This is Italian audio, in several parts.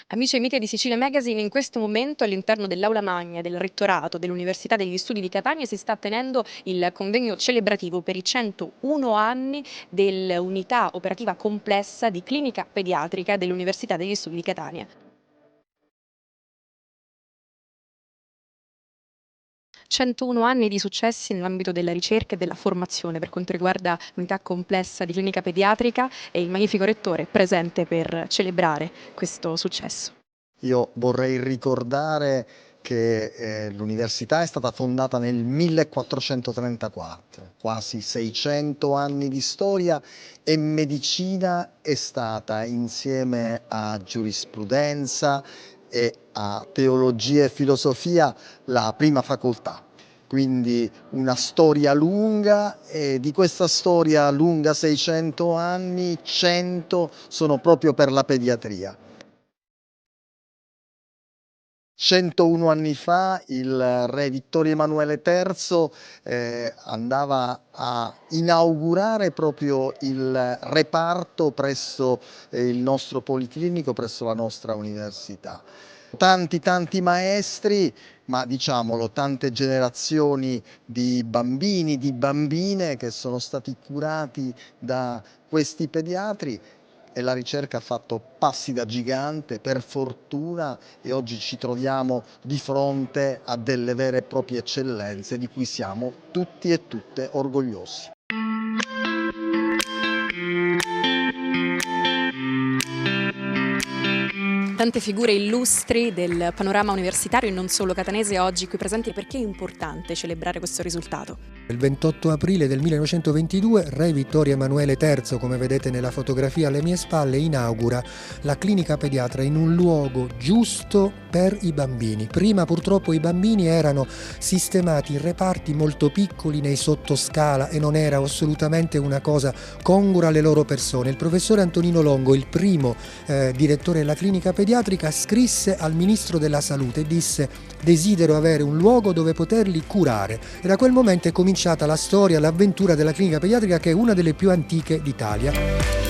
Amici e amiche di Sicilia Magazine, in questo momento all'interno dell'Aula Magna del Rettorato dell'Università degli Studi di Catania si sta tenendo il convegno celebrativo per i 101 anni dell'unità operativa complessa di clinica pediatrica dell'Università degli Studi di Catania. 101 anni di successi nell'ambito della ricerca e della formazione per quanto riguarda l'unità complessa di clinica pediatrica e il magnifico rettore presente per celebrare questo successo. Io vorrei ricordare che l'università è stata fondata nel 1434, quasi 600 anni di storia, e medicina è stata, insieme a giurisprudenza e a teologia e filosofia, la prima facoltà. Quindi una storia lunga, e di questa storia lunga 600 anni, 100 sono proprio per la pediatria. 101 anni fa il re Vittorio Emanuele III andava a inaugurare proprio il reparto presso il nostro policlinico, presso la nostra università. Tanti maestri, ma diciamolo, tante generazioni di bambini, di bambine che sono stati curati da questi pediatri, e la ricerca ha fatto passi da gigante, per fortuna, e oggi ci troviamo di fronte a delle vere e proprie eccellenze di cui siamo tutti e tutte orgogliosi. Tante figure illustri del panorama universitario e non solo catanese oggi qui presenti. Perché è importante celebrare questo risultato? Il 28 aprile del 1922 re Vittorio Emanuele III, come vedete nella fotografia alle mie spalle, inaugura la clinica pediatra in un luogo giusto per i bambini. Prima purtroppo i bambini erano sistemati in reparti molto piccoli nei sottoscala e non era assolutamente una cosa congrua alle loro persone. Il professore Antonino Longo, il primo direttore della clinica pediatrica, scrisse al ministro della salute e disse: desidero avere un luogo dove poterli curare. E da quel momento è cominciata la storia, l'avventura della clinica pediatrica, che è una delle più antiche d'Italia.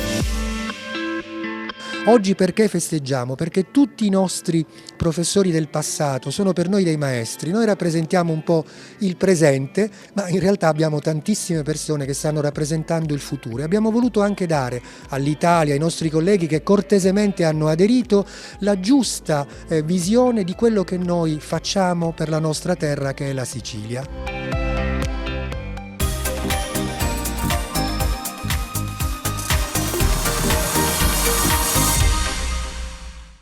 Oggi perché festeggiamo? Perché tutti i nostri professori del passato sono per noi dei maestri. Noi rappresentiamo un po' il presente, ma in realtà abbiamo tantissime persone che stanno rappresentando il futuro. E abbiamo voluto anche dare all'Italia, ai nostri colleghi che cortesemente hanno aderito, la giusta visione di quello che noi facciamo per la nostra terra, che è la Sicilia.